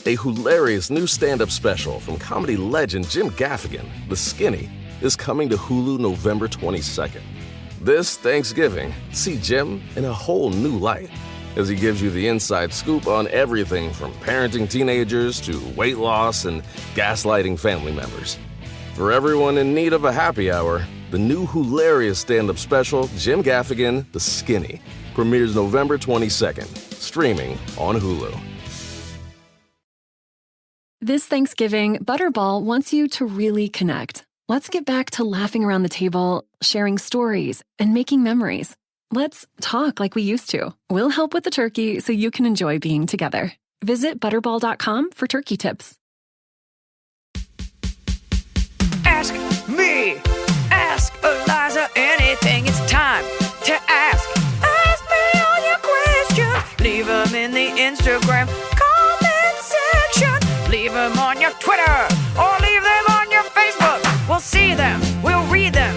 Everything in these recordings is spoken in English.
A hilarious new stand-up special from comedy legend Jim Gaffigan, The Skinny, is coming to Hulu November 22nd. This Thanksgiving, see Jim in a whole new light as he gives you the inside scoop on everything from parenting teenagers to weight loss and gaslighting family members. For everyone in need of a happy hour, the new hilarious stand-up special, Jim Gaffigan, The Skinny, premieres November 22nd, streaming on Hulu. This Thanksgiving, Butterball wants you to really connect. Let's get back to laughing around the table, sharing stories, and making memories. Let's talk like we used to. We'll help with the turkey so you can enjoy being together. Visit Butterball.com for turkey tips. Ask me, ask Iliza anything. It's time to ask. Ask me all your questions. Leave them in the Instagram comment section. Leave them on your Twitter or leave them on your Facebook. We'll see them, we'll read them,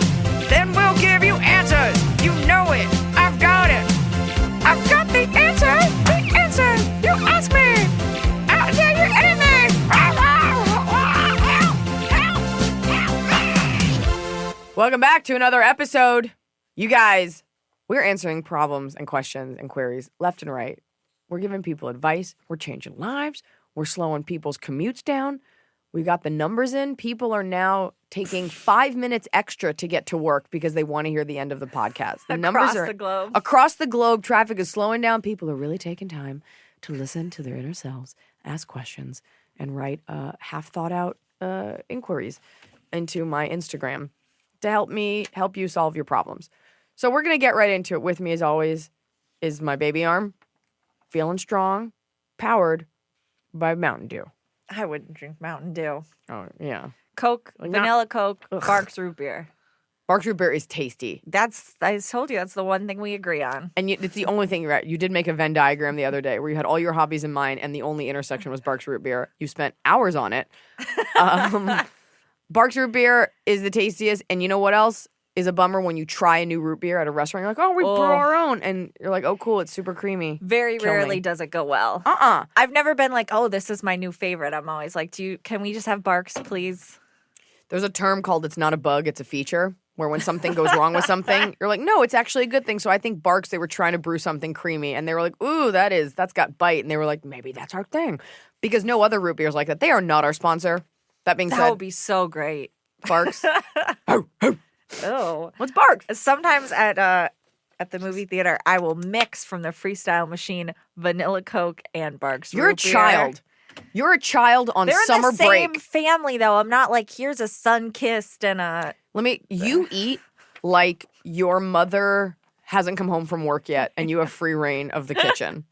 then we'll give you answers. You know it, I've got it. I've got the answer, the answer. You ask me, I'll tell you anything. Welcome back to another episode. You guys, we're answering problems and questions and queries left and right. We're giving people advice. We're changing lives. We're slowing people's commutes down. We got the numbers in. People are now taking 5 minutes extra to get to work because they want to hear the end of the podcast. The numbers are the globe. Across the globe, traffic is slowing down. People are really taking time to listen to their inner selves, ask questions, and write half-thought-out inquiries into my Instagram to help you solve your problems. So we're going to get right into it. With me, as always, is my baby arm, feeling strong, powered by Mountain Dew. I wouldn't drink Mountain Dew. Oh, yeah. Coke, vanilla Coke, Barks root beer. Barks root beer is tasty. I told you, that's the one thing we agree on. And it's the only thing you're at. You did make a Venn diagram the other day where you had all your hobbies in mind and the only intersection was Barks root beer. You spent hours on it. Barks root beer is the tastiest. And you know what else is a bummer? When you try a new root beer at a restaurant, you're like, oh, we brew our own. And you're like, oh, cool, it's super creamy. Very rarely does it go well. I've never been like, oh, this is my new favorite. I'm always like, can we just have Barks, please? There's a term called it's not a bug, it's a feature, where when something goes wrong with something, you're like, no, it's actually a good thing. So I think Barks, they were trying to brew something creamy, and they were like, ooh, that's got bite. And they were like, maybe that's our thing. Because no other root beers like that. They are not our sponsor. That being said. That would be so great. Barks. Oh. What's Barks? Sometimes at the movie theater, I will mix from the freestyle machine vanilla Coke and Barks You're a root beer. child. You're a child on They're summer in the break. same family, though. I'm not like, here's a sun-kissed and a... You eat like your mother hasn't come home from work yet and you have free reign of the kitchen.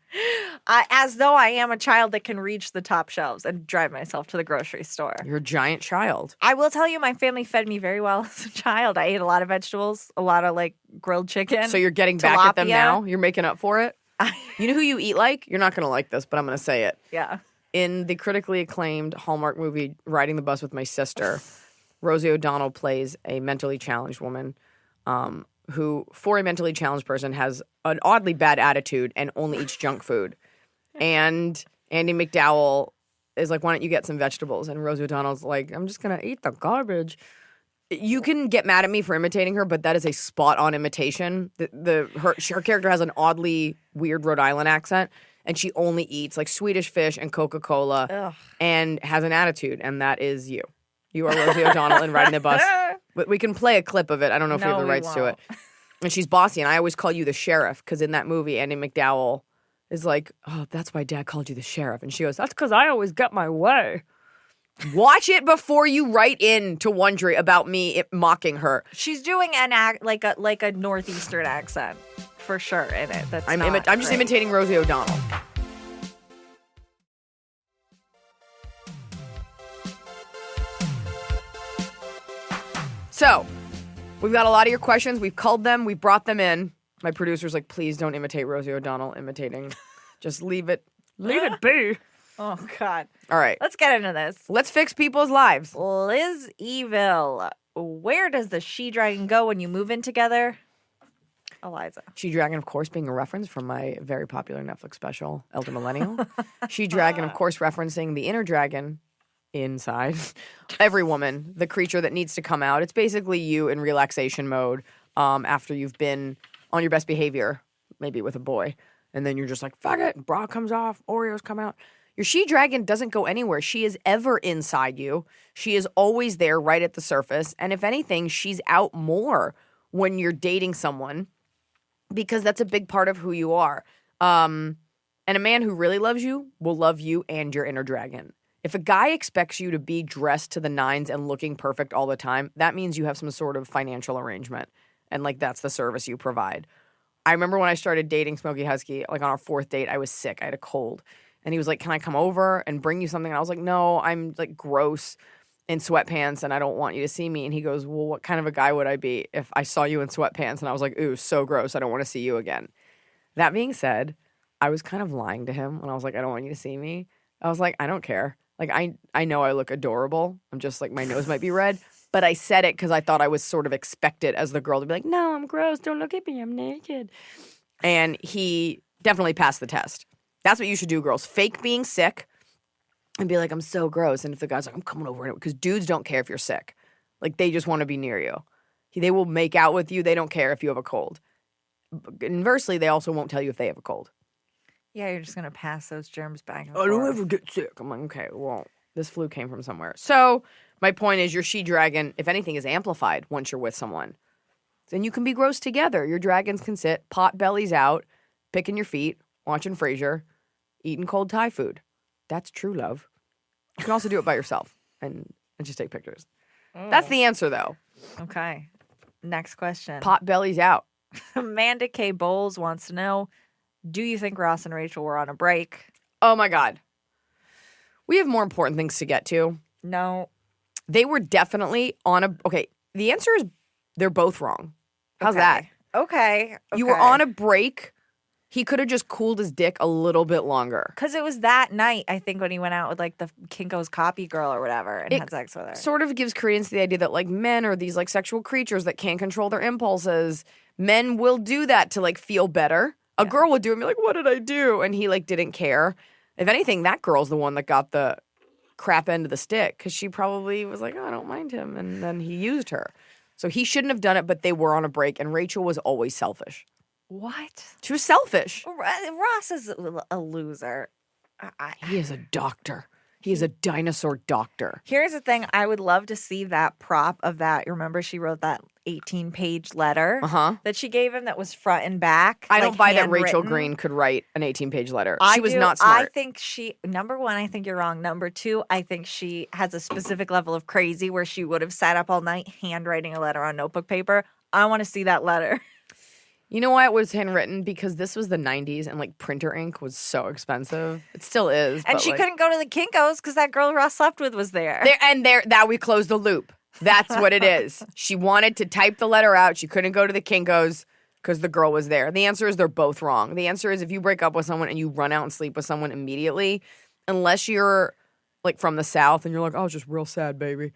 As though I am a child that can reach the top shelves and drive myself to the grocery store. You're a giant child. I will tell you, my family fed me very well as a child. I ate a lot of vegetables, a lot of like grilled chicken. So you're getting back at them now? You're making up for it? You know who you eat like? You're not going to like this, but I'm going to say it. Yeah. In the critically acclaimed Hallmark movie, Riding the Bus with My Sister, Rosie O'Donnell plays a mentally challenged woman who, for a mentally challenged person, has an oddly bad attitude and only eats junk food. And Andy McDowell is like, why don't you get some vegetables? And Rosie O'Donnell's like, I'm just going to eat the garbage. You can get mad at me for imitating her, but that is a spot-on imitation. Her character has an oddly weird Rhode Island accent, and she only eats like Swedish fish and Coca-Cola and has an attitude, and that is you. You are Rosie O'Donnell in Riding the Bus. We can play a clip of it. I don't know if we have the rights to it. And she's bossy, and I always call you the sheriff, because in that movie, Andy McDowell is like, oh, that's why Dad called you the sheriff. And she goes, that's because I always get my way. Watch it before you write in to Wondery about me mocking her. She's doing an act like a northeastern accent for sure in it. I'm just imitating Rosie O'Donnell. So, we've got a lot of your questions. We've culled them. We've brought them in. My producer's like, please don't imitate Rosie O'Donnell imitating. Just leave it be. Oh, God. All right. Let's get into this. Let's fix people's lives. Liz Evil. Where does the she dragon go when you move in together? Iliza. She Dragon, of course, being a reference from my very popular Netflix special, Elder Millennial. She Dragon, of course, referencing the inner dragon inside every woman, the creature that needs to come out. It's basically you in relaxation mode after you've been on your best behavior, maybe with a boy. And then you're just like, fuck it, bra comes off, Oreos come out. Your she-dragon doesn't go anywhere. She is ever inside you. She is always there right at the surface. And if anything, she's out more when you're dating someone because that's a big part of who you are. And a man who really loves you will love you and your inner dragon. If a guy expects you to be dressed to the nines and looking perfect all the time, that means you have some sort of financial arrangement. And, like, that's the service you provide. I remember when I started dating Smokey Husky, like, on our 4th date, I was sick. I had a cold. And he was like, can I come over and bring you something? And I was like, no, I'm, like, gross in sweatpants and I don't want you to see me. And he goes, well, what kind of a guy would I be if I saw you in sweatpants? And I was like, ooh, so gross. I don't want to see you again. That being said, I was kind of lying to him when I was like, I don't want you to see me. I was like, I don't care. Like, I know I look adorable. I'm just like, my nose might be red. But I said it because I thought I was sort of expected as the girl to be like, no, I'm gross. Don't look at me. I'm naked. And he definitely passed the test. That's what you should do, girls. Fake being sick and be like, I'm so gross. And if the guy's like, I'm coming over, because dudes don't care if you're sick. Like, they just want to be near you. They will make out with you. They don't care if you have a cold. Inversely, they also won't tell you if they have a cold. Yeah, you're just going to pass those germs back and I don't ever get sick. I'm like, okay, well, this flu came from somewhere. So my point is your she-dragon, if anything, is amplified once you're with someone. Then you can be gross together. Your dragons can sit, pot bellies out, picking your feet, watching Frasier, eating cold Thai food. That's true love. You can also do it by yourself and just take pictures. That's the answer, though. Okay. Next question. Pot bellies out. Amanda K. Bowles wants to know, do you think Ross and Rachel were on a break? Oh, my God. We have more important things to get to. No. They were definitely on a... Okay, the answer is they're both wrong. How's that? Okay. You were on a break. He could have just cooled his dick a little bit longer. Because it was that night, I think, when he went out with, like, the Kinko's copy girl or whatever and had sex with her. Sort of gives credence to the idea that, like, men are these, like, sexual creatures that can't control their impulses. Men will do that to, like, feel better. A girl would do it and be like, what did I do? And he, like, didn't care. If anything, that girl's the one that got the crap end of the stick because she probably was like, oh, I don't mind him. And then he used her. So he shouldn't have done it, but they were on a break. And Rachel was always selfish. What? She was selfish. Ross is a loser. He is a doctor. He is a dinosaur doctor. Here's the thing. I would love to see that prop of that. You remember she wrote that 18-page letter that she gave him that was front and back? I don't buy that Rachel Green could write an 18-page letter. She was not smart. I think number one, I think you're wrong. Number two, I think she has a specific level of crazy where she would have sat up all night handwriting a letter on notebook paper. I want to see that letter. You know why it was handwritten? Because this was the 90s and, like, printer ink was so expensive. It still is. And she couldn't go to the Kinko's because that girl Ross slept with was there. That we closed the loop. That's what it is. She wanted to type the letter out. She couldn't go to the Kinko's because the girl was there. The answer is they're both wrong. The answer is if you break up with someone and you run out and sleep with someone immediately, unless you're, like, from the South and you're like, oh, it's just real sad, baby.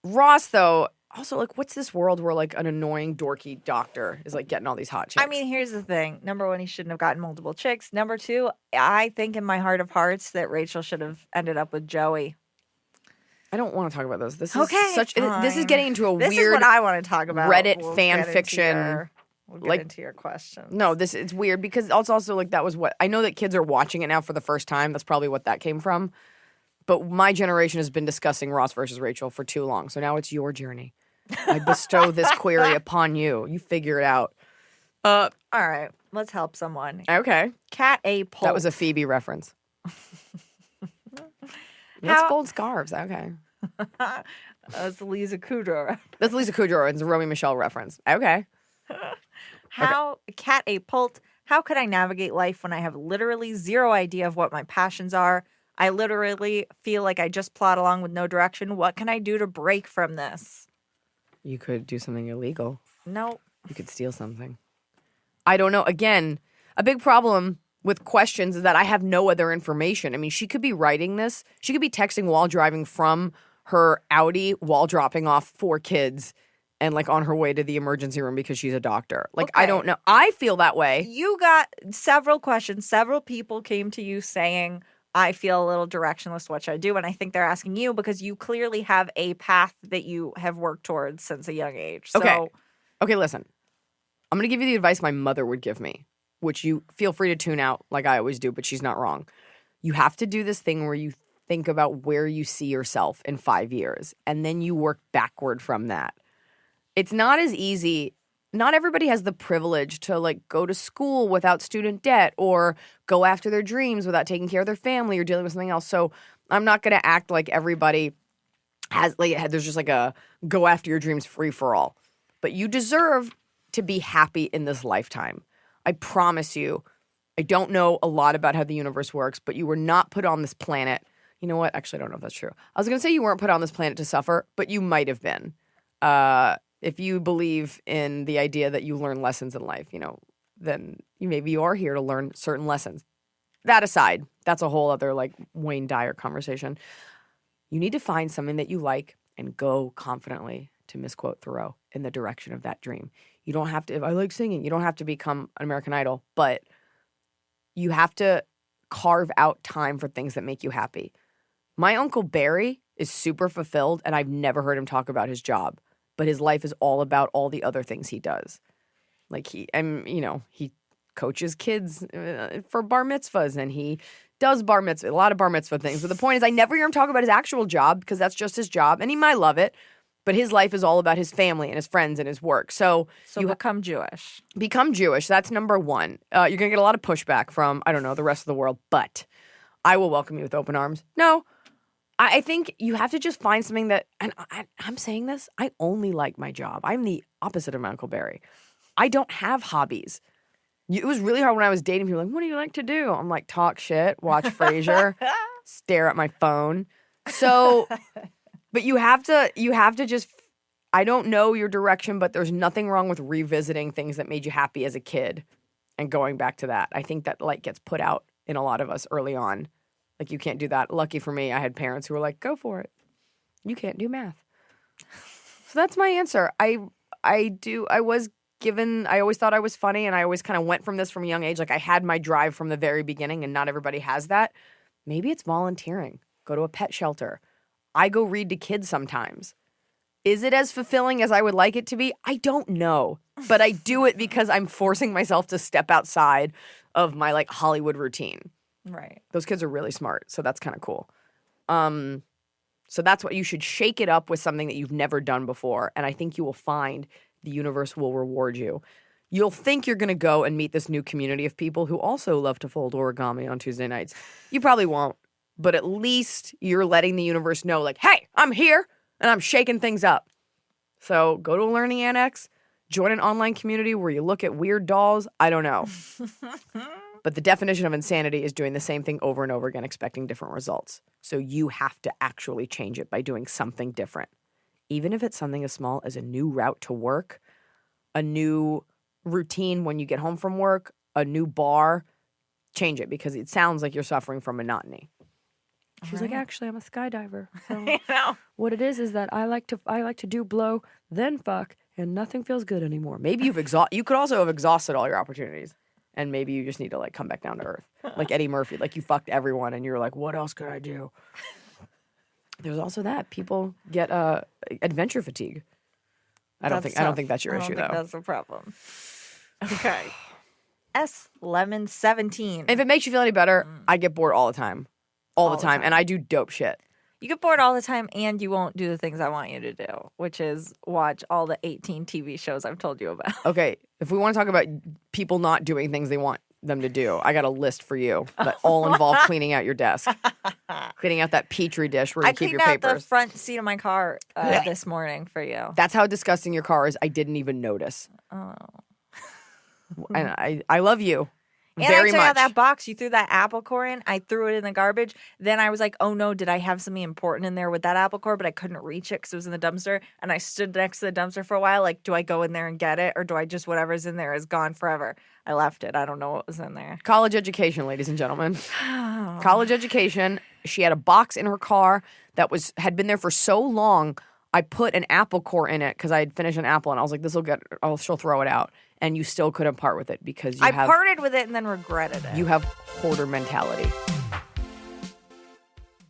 Ross, though... Also, like, what's this world where, like, an annoying, dorky doctor is, like, getting all these hot chicks? I mean, here's the thing. Number one, he shouldn't have gotten multiple chicks. Number two, I think in my heart of hearts that Rachel should have ended up with Joey. I don't want to talk about this. This is fine. This is getting into a weird... This is what I want to talk about. We'll fan fiction. We'll get into your question. No, it's weird because it's also, like, that was what... I know that kids are watching it now for the first time. That's probably what that came from. But my generation has been discussing Ross versus Rachel for too long. So now it's your journey. I bestow this query upon you. You figure it out. All right. Let's help someone. Okay. Cat A. Polk. That was a Phoebe reference. Let's fold scarves. Okay. That's Iliza Kudrow. That's Iliza Kudrow. It's a Romy Michelle reference. Okay. Cat A. Polk. How could I navigate life when I have literally zero idea of what my passions are? I literally feel like I just plod along with no direction. What can I do to break from this? You could do something illegal. No. You could steal something. I don't know. Again, a big problem with questions is that I have no other information. I mean, she could be writing this. She could be texting while driving from her Audi while dropping off 4 kids and like on her way to the emergency room because she's a doctor. Like, I Okay. don't know. I feel that way. You got several questions. Several people came to you saying, I feel a little directionless. What should I do? And I think they're asking you because you clearly have a path that you have worked towards since a young age. So, Okay, listen. I'm going to give you the advice my mother would give me, which you feel free to tune out like I always do, but she's not wrong. You have to do this thing where you think about where you see yourself in 5 years, and then you work backward from that. It's not as easy. Not everybody has the privilege to like go to school without student debt or go after their dreams without taking care of their family or dealing with something else. So I'm not going to act like everybody has like there's just like a go after your dreams free for all. But you deserve to be happy in this lifetime. I promise you. I don't know a lot about how the universe works, but you were not put on this planet. You know what? Actually, I don't know if that's true. I was going to say you weren't put on this planet to suffer, but you might have been. If you believe in the idea that you learn lessons in life, then maybe you are here to learn certain lessons. That aside, that's a whole other like Wayne Dyer conversation. You need to find something that you like and go confidently, to misquote Thoreau, in the direction of that dream. You don't have to, if I like singing, you don't have to become an American Idol, but you have to carve out time for things that make you happy. My Uncle Barry is super fulfilled, and I've never heard him talk about his job. But his life is all about all the other things he does. Like he coaches kids for bar mitzvahs, and he does a lot of bar mitzvah things. But the point is, I never hear him talk about his actual job because that's just his job, and he might love it. But his life is all about his family and his friends and his work. So you become Jewish. Become Jewish. That's number one. You're going to get a lot of pushback from, I don't know, the rest of the world. But I will welcome you with open arms. No. I think you have to just find something that, and I'm saying this, I only like my job. I'm the opposite of my Uncle Barry. I don't have hobbies. It was really hard when I was dating people. Like, what do you like to do? I'm like, talk shit, watch Frasier, stare at my phone. So, but you have to just, I don't know your direction, but there's nothing wrong with revisiting things that made you happy as a kid and going back to that. I think that light gets put out in a lot of us early on. Like, you can't do that. Lucky for me, I had parents who were like, go for it. You can't do math. So that's my answer. I always thought I was funny, and I always kind of went from this from a young age. Like, I had my drive from the very beginning, and not everybody has that. Maybe it's volunteering. Go to a pet shelter. I go read to kids sometimes. Is it as fulfilling as I would like it to be? I don't know. But I do it because I'm forcing myself to step outside of my, like, Hollywood routine. Right. Those kids are really smart, so that's kind of cool. So that's what you should shake it up with something that you've never done before, and I think you will find the universe will reward you. You'll think you're going to go and meet this new community of people who also love to fold origami on Tuesday nights. You probably won't, but at least you're letting the universe know, like, hey, I'm here, and I'm shaking things up. So go to a learning annex, join an online community where you look at weird dolls. I don't know. But the definition of insanity is doing the same thing over and over again, expecting different results. So you have to actually change it by doing something different. Even if it's something as small as a new route to work, a new routine when you get home from work, a new bar, change it because it sounds like you're suffering from monotony. She's like, actually, I'm a skydiver. So what it is that I like to do blow, then fuck, and nothing feels good anymore. Maybe you could also have exhausted all your opportunities. And maybe you just need to, like, come back down to earth. Like Eddie Murphy. Like, you fucked everyone, and you're like, what else could I do? There's also that. People get adventure fatigue. I don't think that's your issue, though. That's a problem. Okay. S Lemon 17. If it makes you feel any better, I get bored all the time. All the time. And I do dope shit. You get bored all the time, and you won't do the things I want you to do, which is watch all the 18 TV shows I've told you about. Okay, if we want to talk about people not doing things they want them to do, I got a list for you that all involve cleaning out your desk. Cleaning out that Petri dish where you keep your papers. I cleaned out the front seat of my car this morning for you. That's how disgusting your car is. I didn't even notice. Oh. And I love you. And very I took much. out that box. You threw that apple core in. I threw it in the garbage. Then I was like, oh no, did I have something important in there with that apple core? But I couldn't reach it because it was in the dumpster. And I stood next to the dumpster for a while. Like, do I go in there and get it? Or do I just, whatever's in there is gone forever? I left it. I don't know what was in there. College education, ladies and gentlemen. College education. She had a box in her car that had been there for so long. I put an apple core in it because I had finished an apple and I was like, she'll throw it out. And you still couldn't part with it because I parted with it and then regretted it. You have hoarder mentality.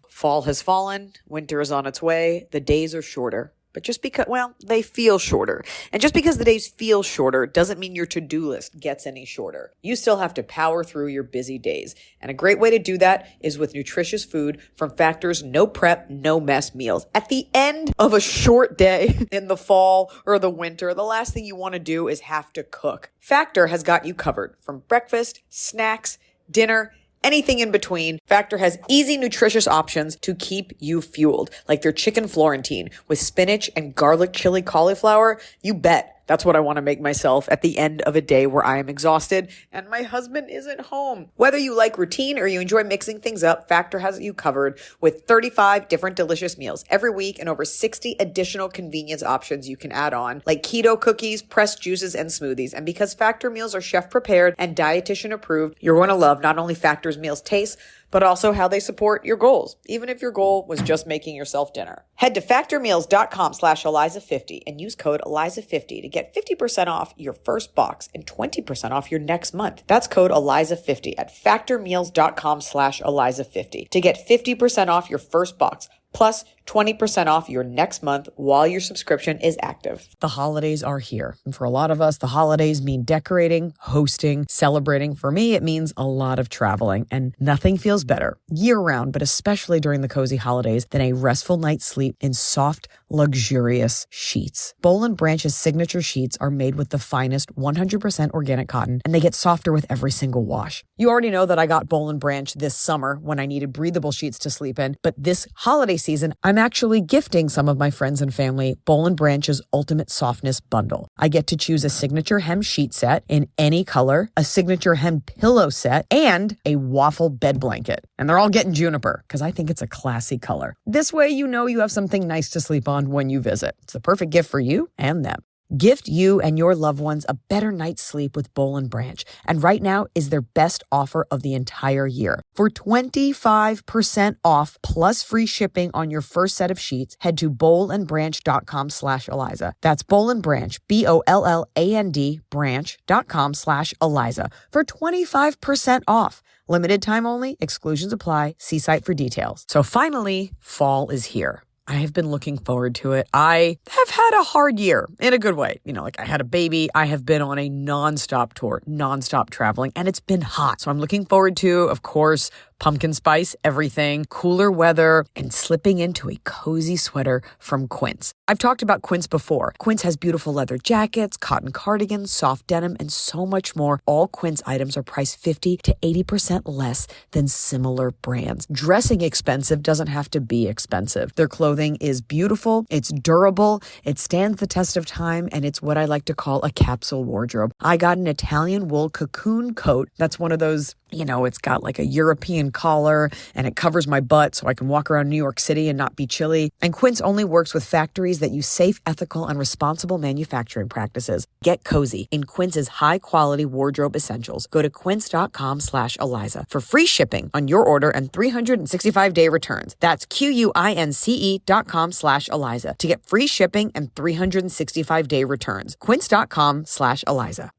Fall has fallen. Winter is on its way. The days are shorter. But just because, they feel shorter. And just because the days feel shorter doesn't mean your to-do list gets any shorter. You still have to power through your busy days. And a great way to do that is with nutritious food from Factor's no prep, no mess meals. At the end of a short day in the fall or the winter, the last thing you want to do is have to cook. Factor has got you covered from breakfast, snacks, dinner, anything in between. Factor has easy, nutritious options to keep you fueled, like their chicken Florentine with spinach and garlic chili cauliflower. You bet. That's what I want to make myself at the end of a day where I am exhausted and my husband isn't home. Whether you like routine or you enjoy mixing things up, Factor has you covered with 35 different delicious meals every week and over 60 additional convenience options you can add on, like keto cookies, pressed juices, and smoothies. And because Factor meals are chef prepared and dietitian approved, you're going to love not only Factor's meals taste, but also how they support your goals, even if your goal was just making yourself dinner. Head to factormeals.com/Iliza50 and use code Iliza50 to get 50% off your first box and 20% off your next month. That's code Iliza50 at factormeals.com/Iliza50 to get 50% off your first box plus 20% off your next month while your subscription is active. The holidays are here. And for a lot of us, the holidays mean decorating, hosting, celebrating. For me, it means a lot of traveling, and nothing feels better year-round, but especially during the cozy holidays, than a restful night's sleep in soft, luxurious sheets. Boll & Branch's signature sheets are made with the finest 100% organic cotton, and they get softer with every single wash. You already know that I got Boll & Branch this summer when I needed breathable sheets to sleep in, but this holiday season, I'm actually gifting some of my friends and family Boll & Branch's Ultimate Softness Bundle. I get to choose a signature hem sheet set in any color, a signature hem pillow set, and a waffle bed blanket. And they're all getting juniper because I think it's a classy color. This way you know you have something nice to sleep on when you visit. It's the perfect gift for you and them. Gift you and your loved ones a better night's sleep with Boll & Branch. And right now is their best offer of the entire year. For 25% off plus free shipping on your first set of sheets, head to bollandbranch.com/Iliza. That's Boll & Branch, BOLLAND branch.com/Iliza for 25% off. Limited time only, exclusions apply. See site for details. So finally, fall is here. I have been looking forward to it. I have had a hard year in a good way. I had a baby. I have been on a nonstop tour, nonstop traveling, and it's been hot. So I'm looking forward to, of course, pumpkin spice, everything, cooler weather, and slipping into a cozy sweater from Quince. I've talked about Quince before. Quince has beautiful leather jackets, cotton cardigans, soft denim, and so much more. All Quince items are priced 50 to 80% less than similar brands. Dressing expensive doesn't have to be expensive. Their clothing is beautiful, it's durable, it stands the test of time, and it's what I like to call a capsule wardrobe. I got an Italian wool cocoon coat. That's one of those, it's got like a European collar and it covers my butt so I can walk around New York City and not be chilly. And Quince only works with factories that use safe, ethical, and responsible manufacturing practices. Get cozy in Quince's high-quality wardrobe essentials. Go to quince.com/Iliza for free shipping on your order and 365-day returns. That's QUINCE.com/Iliza to get free shipping and 365-day returns. Quince.com/Iliza.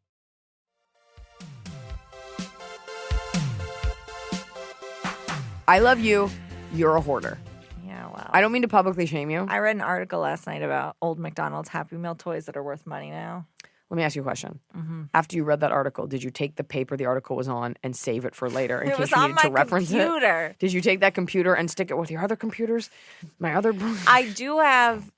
I love you. You're a hoarder. Yeah, wow. I don't mean to publicly shame you. I read an article last night about old McDonald's Happy Meal toys that are worth money now. Let me ask you a question. Mm-hmm. After you read that article, did you take the paper the article was on and save it for later in case you needed to reference computer. it? Did you take that computer and stick it with your other computers? I do have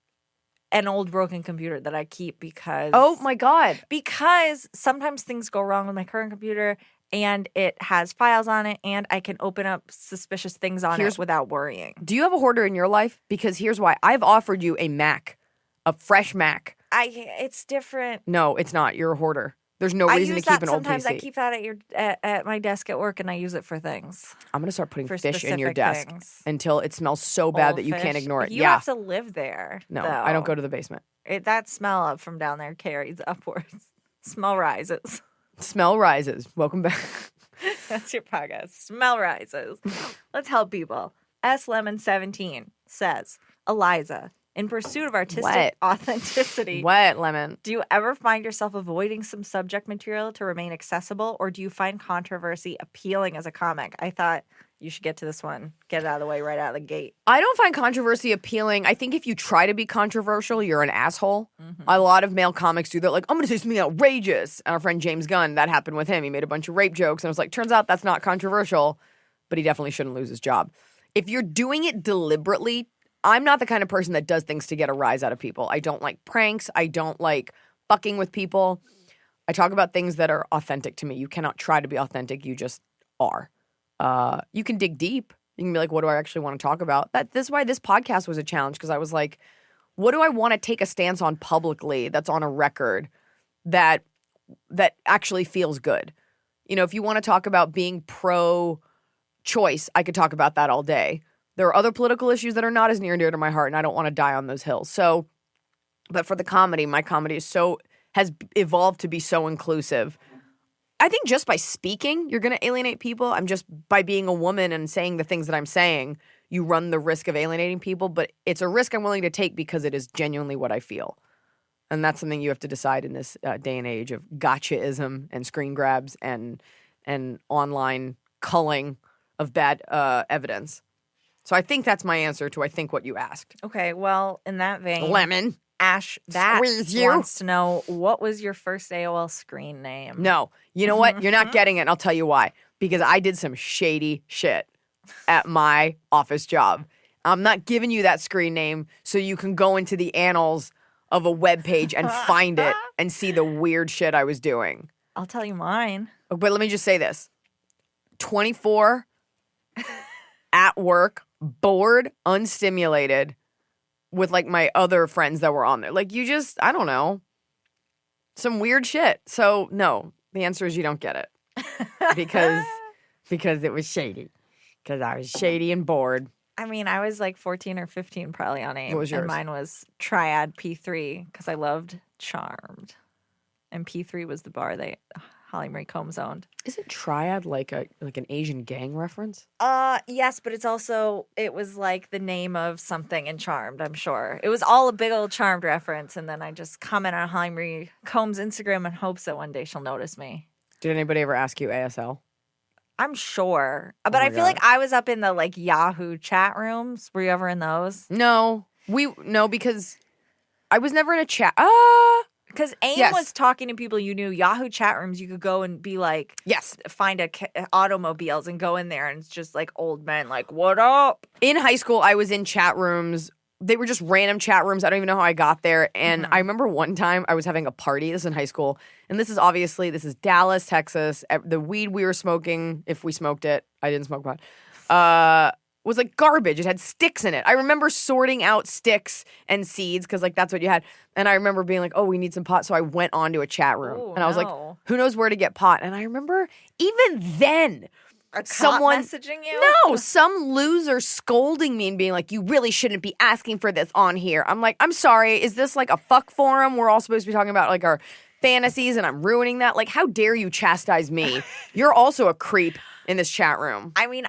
an old broken computer that I keep because... Oh, my God. Because sometimes things go wrong with my current computer and it has files on it and I can open up suspicious things on it without worrying. Do you have a hoarder in your life? Because here's why. I've offered you a Mac, a fresh Mac. It's different. No, it's not. You're a hoarder. There's no reason to keep an old PC. Sometimes I keep that at my desk at work and I use it for things. I'm going to start putting fish in your desk until it smells so bad that you can't ignore it. You have to live there. No, though. I don't go to the basement. That smell up from down there carries upwards. Smell rises. Smell rises. Welcome back. That's your podcast. Smell rises. Let's help people. S Lemon 17 says, Iliza, In pursuit of artistic What? authenticity, What, Lemon? do you ever find yourself avoiding some subject material to remain accessible, or do you find controversy appealing as a comic? I thought you should get to this one. Get it out of the way right out of the gate. I don't find controversy appealing. I think if you try to be controversial, you're an asshole. A lot of male comics do that. Like, I'm going to say something outrageous. And our friend James Gunn, that happened with him. He made a bunch of rape jokes. And I was like, turns out that's not controversial, but he definitely shouldn't lose his job. If you're doing it deliberately, I'm not the kind of person that does things to get a rise out of people. I don't like pranks. I don't like fucking with people. I talk about things that are authentic to me. You cannot try to be authentic. You just are. You can dig deep. You can be like, what do I actually want to talk about? This is why this podcast was a challenge, because I was like, what do I want to take a stance on publicly that's on a record that actually feels good? You know, if you want to talk about being pro-choice, I could talk about that all day. There are other political issues that are not as near and dear to my heart, and I don't want to die on those hills. So, but for the comedy, my comedy has evolved to be so inclusive. I think just by speaking, you're going to alienate people. By being a woman and saying the things that I'm saying, you run the risk of alienating people, but it's a risk I'm willing to take because it is genuinely what I feel. And that's something you have to decide in this day and age of gotchaism and screen grabs and online culling of bad evidence. So I think that's my answer to what you asked. Okay, well, in that vein, Lemon. Ash, that Squeeze you. wants to know, what was your first AOL screen name? No. You know what? You're not getting it, and I'll tell you why. Because I did some shady shit at my office job. I'm not giving you that screen name so you can go into the annals of a web page and find it and see the weird shit I was doing. I'll tell you mine. But let me just say this. 24, at work, bored, unstimulated, with like my other friends that were on there. Like I don't know, some weird shit. So no, the answer is you don't get it because it was shady. Because I was shady and bored. I mean, I was like 14 or 15 probably on AIM. What was yours? And mine was Triad P3 because I loved Charmed. And P3 was the bar Holly Marie Combs owned. Isn't Triad like an Asian gang reference? Yes, but it was like the name of something in Charmed, I'm sure. It was all a big old Charmed reference, and then I just comment on Holly Marie Combs' Instagram in hopes that one day she'll notice me. Did anybody ever ask you ASL? I'm sure. But I feel like I was up in the like Yahoo chat rooms. Were you ever in those? No. Because I was never in a chat. Because AIM was talking to people you knew. Yahoo chat rooms, you could go and be like, yes, find automobiles and go in there, and it's just like old men, like, what up? In high school, I was in chat rooms. They were just random chat rooms. I don't even know how I got there. And I remember one time I was having a party. This is in high school. And this is Dallas, Texas. The weed we were smoking, if we smoked it, I didn't smoke pot, was like garbage. It had sticks in it. I remember sorting out sticks and seeds because like that's what you had. And I remember being like, oh, we need some pot. So I went onto a chat room and I was like, who knows where to get pot? And I remember even then someone messaging you? No, some loser scolding me and being like, you really shouldn't be asking for this on here. I'm like, I'm sorry. Is this like a fuck forum? We're all supposed to be talking about like our fantasies and I'm ruining that. Like, how dare you chastise me? You're also a creep in this chat room. I mean,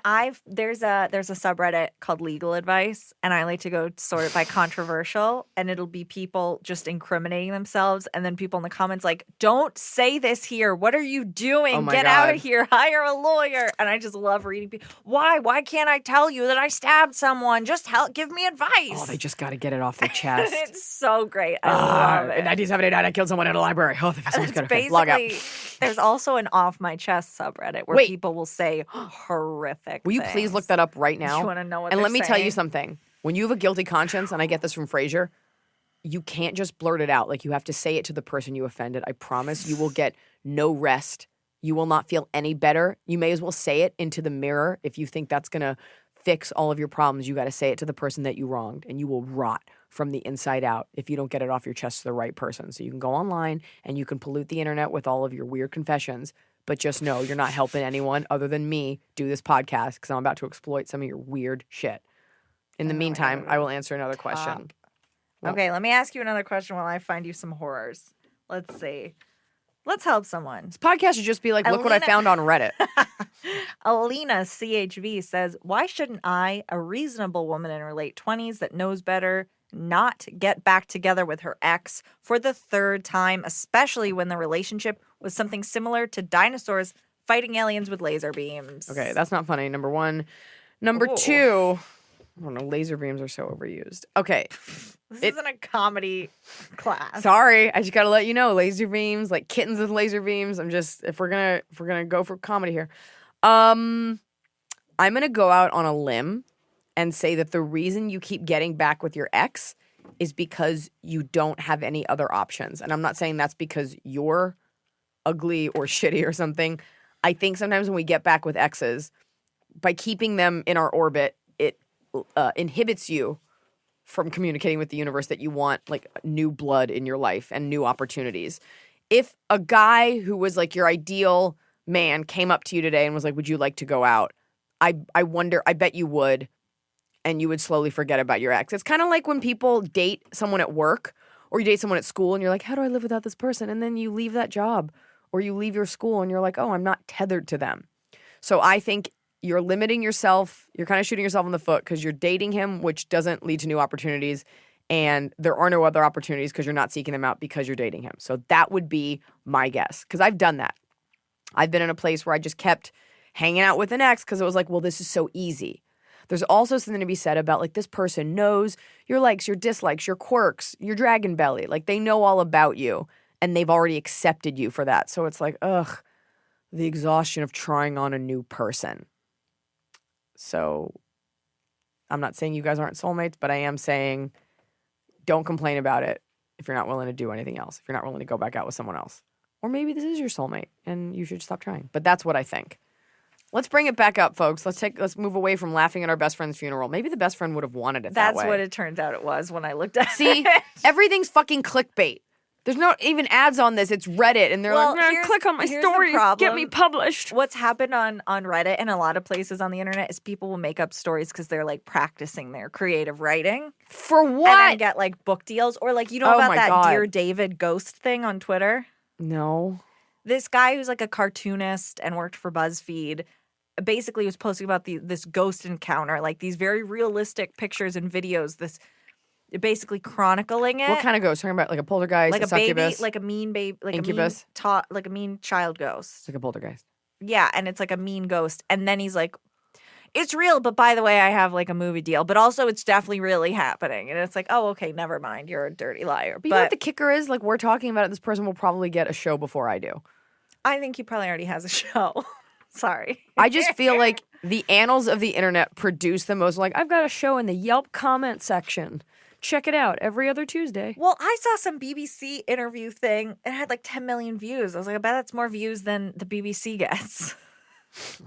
there's a subreddit called Legal Advice, and I like to go sort it by controversial, and it'll be people just incriminating themselves, and then people in the comments like, don't say this here. What are you doing? Oh my Get God. out of here. Hire a lawyer. And I just love reading people. Why? Why can't I tell you that I stabbed someone? Just give me advice. Oh, they just got to get it off their chest. It's so great. I love it. In 1979, I killed someone in a library. Oh, someone's got to log out. There's also an Off My Chest subreddit where people will say horrific Will you things. please look that up right now? You want to know what And they're let me tell you saying? something. When you have a guilty conscience, and I get this from Frasier, you can't just blurt it out. Like, you have to say it to the person you offended. I promise you will get no rest. You will not feel any better. You may as well say it into the mirror. If you think that's going to fix all of your problems, you got to say it to the person that you wronged, and you will rot from the inside out if you don't get it off your chest to the right person. So you can go online and you can pollute the internet with all of your weird confessions, but just know you're not helping anyone other than me do this podcast because I'm about to exploit some of your weird shit. In the meantime, I will answer another question. Okay, let me ask you another question while I find you some horrors. Let's see. Let's help someone. This podcast should just be like, look what I found on Reddit. Alina CHV says, why shouldn't I, a reasonable woman in her late 20s that knows better not get back together with her ex for the third time, especially when the relationship was something similar to dinosaurs fighting aliens with laser beams. Okay, that's not funny, number one. Number two, I don't know, laser beams are so overused. Okay. This isn't a comedy class. Sorry, I just gotta let you know, laser beams, like kittens with laser beams. I'm just if we're gonna go for comedy here. I'm gonna go out on a limb and say that the reason you keep getting back with your ex is because you don't have any other options. And I'm not saying that's because you're ugly or shitty or something. I think sometimes when we get back with exes, by keeping them in our orbit, it inhibits you from communicating with the universe that you want like new blood in your life and new opportunities. If a guy who was like your ideal man came up to you today and was like, would you like to go out? I bet you would. And you would slowly forget about your ex. It's kind of like when people date someone at work or you date someone at school and you're like, how do I live without this person? And then you leave that job or you leave your school and you're like, oh, I'm not tethered to them. So I think you're limiting yourself. You're kind of shooting yourself in the foot because you're dating him, which doesn't lead to new opportunities. And there are no other opportunities because you're not seeking them out because you're dating him. So that would be my guess because I've done that. I've been in a place where I just kept hanging out with an ex because it was like, well, this is so easy. There's also something to be said about like this person knows your likes, your dislikes, your quirks, your dragon belly. Like they know all about you and they've already accepted you for that. So it's like, ugh, the exhaustion of trying on a new person. So I'm not saying you guys aren't soulmates, but I am saying don't complain about it if you're not willing to do anything else, if you're not willing to go back out with someone else. Or maybe this is your soulmate and you should stop trying. But that's what I think. Let's bring it back up, folks. Let's move away from laughing at our best friend's funeral. Maybe the best friend would have wanted it that way. That's what it turns out it was when I looked at See, it. everything's fucking clickbait. There's not even ads on this. It's Reddit, and they're like, click on my story, get me published. What's happened on Reddit and a lot of places on the internet is people will make up stories because they're like practicing their creative writing. For what? And then get like book deals. Or like, you know about that God. Dear David ghost thing on Twitter? No. This guy who's like a cartoonist and worked for BuzzFeed basically was posting about this ghost encounter, like these very realistic pictures and videos, basically chronicling it. What kind of ghost? Talking about like a poltergeist, like a succubus? baby, like a mean baby, like incubus? like a mean child ghost. It's like a poltergeist. Yeah, and it's like a mean ghost. And then he's like, it's real, but by the way, I have like a movie deal, but also it's definitely really happening. And it's like, oh, okay, never mind. You're a dirty liar. But you know what the kicker is? Like, we're talking about it. This person will probably get a show before I do. I think he probably already has a show. Sorry. I just feel like the annals of the internet produce the most. Like, I've got a show in the Yelp comment section. Check it out every other Tuesday. Well, I saw some BBC interview thing. It had like 10 million views. I was like, I bet that's more views than the BBC gets.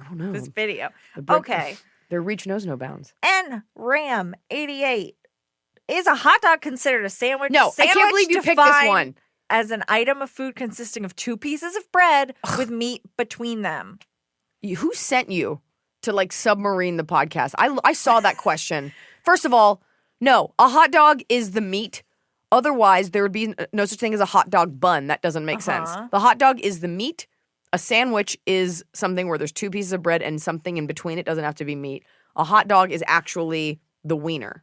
I don't know. This video. Okay. Their reach knows no bounds. NRAM88. Is a hot dog considered a sandwich? No, I can't believe you picked this one. As an item of food consisting of 2 pieces of bread with meat between them. Who sent you to like submarine the podcast? I saw that question. First of all, no, a hot dog is the meat. Otherwise, there would be no such thing as a hot dog bun. That doesn't make sense. The hot dog is the meat. A sandwich is something where there's 2 pieces of bread and something in between. It doesn't have to be meat. A hot dog is actually the wiener.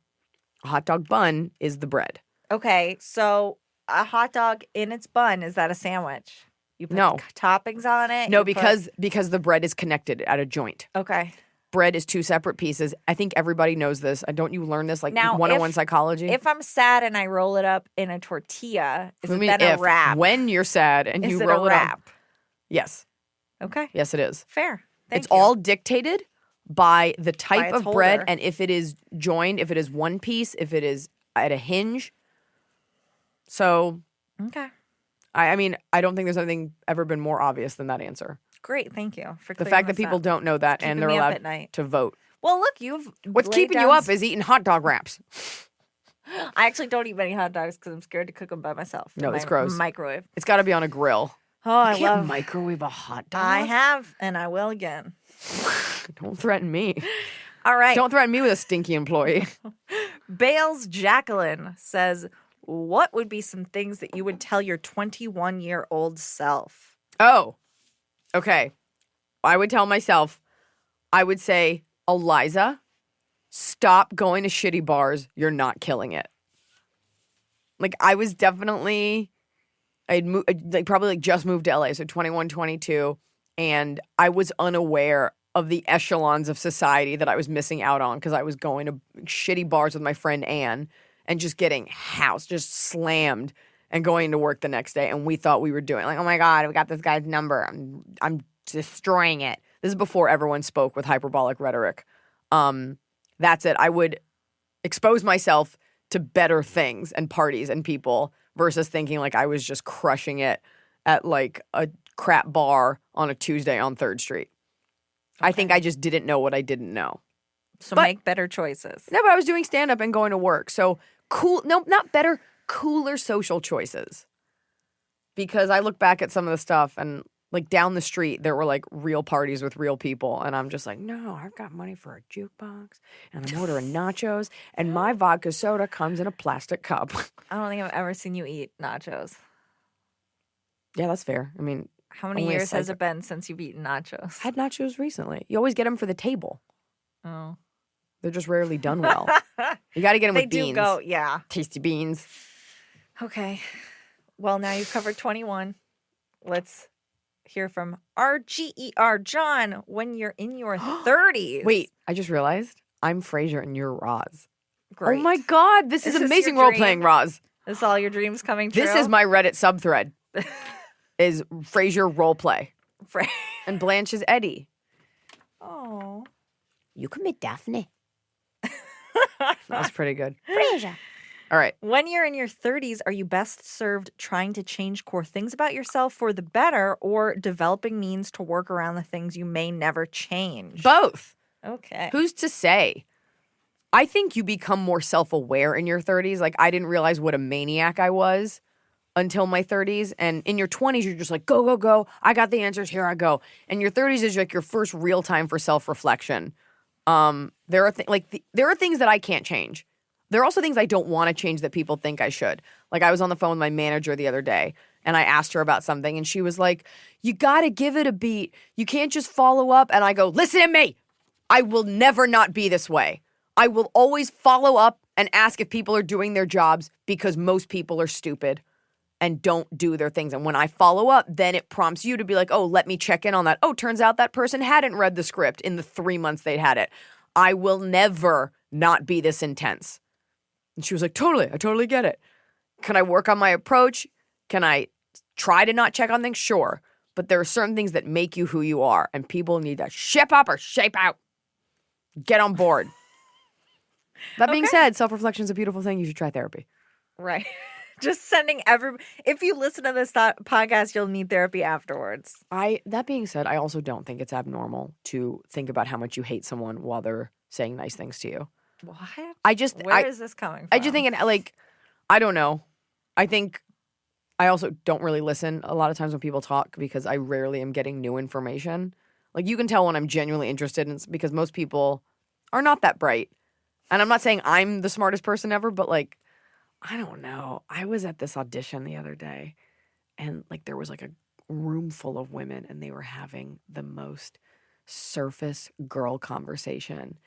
A hot dog bun is the bread. Okay, so a hot dog in its bun, is that a sandwich? You put toppings on it? No, because the bread is connected at a joint. Okay. Bread is 2 separate pieces. I think everybody knows this. Don't you learn this like now, 101 psychology? If I'm sad and I roll it up in a tortilla, is it then a wrap? When you're sad and you roll it up. Yes. Okay. Yes, it is. Fair. It's all dictated by the type of bread and if it is joined, if it is one piece, if it is at a hinge. So. Okay. I mean, I don't think there's anything ever been more obvious than that answer. Great, thank you for the fact that people don't know that and they're allowed to vote. Well, look, what's keeping you up is eating hot dog wraps. I actually don't eat many hot dogs because I'm scared to cook them by myself. No, it's gross. Microwave. It's got to be on a grill. Oh, you can't microwave a hot dog. I have, and I will again. Don't threaten me. All right. Don't threaten me with a stinky employee. Bales Jacqueline says, what would be some things that you would tell your 21-year-old self? Oh, okay. I would tell myself, I would say, Iliza, stop going to shitty bars. You're not killing it. Like, I was definitely, I'd probably like just moved to LA, so 21, 22, and I was unaware of the echelons of society that I was missing out on because I was going to shitty bars with my friend Anne and just getting just slammed and going to work the next day. And we thought we were doing like, oh my God, we got this guy's number. I'm destroying it. This is before everyone spoke with hyperbolic rhetoric. That's it. I would expose myself to better things and parties and people versus thinking like I was just crushing it at like a crap bar on a Tuesday on 3rd Street. Okay. I think I just didn't know what I didn't know. So make better choices. No, but I was doing stand-up and going to work. So cool. No, not better. Cooler social choices. Because I look back at some of the stuff and like down the street, there were like real parties with real people. And I'm just like, no, I've got money for a jukebox and I'm ordering nachos and my vodka soda comes in a plastic cup. I don't think I've ever seen you eat nachos. Yeah, that's fair. I mean, how many years has it been since you've eaten nachos? I had nachos recently. You always get them for the table. Oh. They're just rarely done well. You got to get them with beans. They do go, yeah. Tasty beans. Okay. Well, now you've covered 21. Let's hear from RGER John when you're in your 30s. Wait, I just realized I'm Frasier and you're Roz. Great. Oh my God, this is amazing role playing, Roz. This is all your dreams coming true? This is my Reddit subthread. Is Frasier role play. And Blanche is Eddie. Oh. You can be Daphne. That's pretty good. Frasier. All right. When you're in your 30s, are you best served trying to change core things about yourself for the better or developing means to work around the things you may never change? Both. Okay. Who's to say? I think you become more self-aware in your 30s. Like, I didn't realize what a maniac I was until my 30s. And in your 20s, you're just like, go, go, go. I got the answers. Here I go. And your 30s is like your first real time for self-reflection. There are things that I can't change. There are also things I don't want to change that people think I should. Like, I was on the phone with my manager the other day, and I asked her about something, and she was like, you got to give it a beat. You can't just follow up. And I go, listen to me. I will never not be this way. I will always follow up and ask if people are doing their jobs because most people are stupid and don't do their things. And when I follow up, then it prompts you to be like, oh, let me check in on that. Oh, turns out that person hadn't read the script in the 3 months they'd had it. I will never not be this intense. And she was like, totally, I totally get it. Can I work on my approach? Can I try to not check on things? Sure. But there are certain things that make you who you are, and people need to ship up or shape out. Get on board. That being said, self-reflection is a beautiful thing. You should try therapy. Right. Just sending if you listen to this podcast, you'll need therapy afterwards. That being said, I also don't think it's abnormal to think about how much you hate someone while they're saying nice things to you. What? Where is this coming from? I just think I don't know. I think I also don't really listen a lot of times when people talk because I rarely am getting new information. Like, you can tell when I'm genuinely interested in because most people are not that bright. And I'm not saying I'm the smartest person ever, but like, I don't know. I was at this audition the other day and like there was like a room full of women and they were having the most surface girl conversation.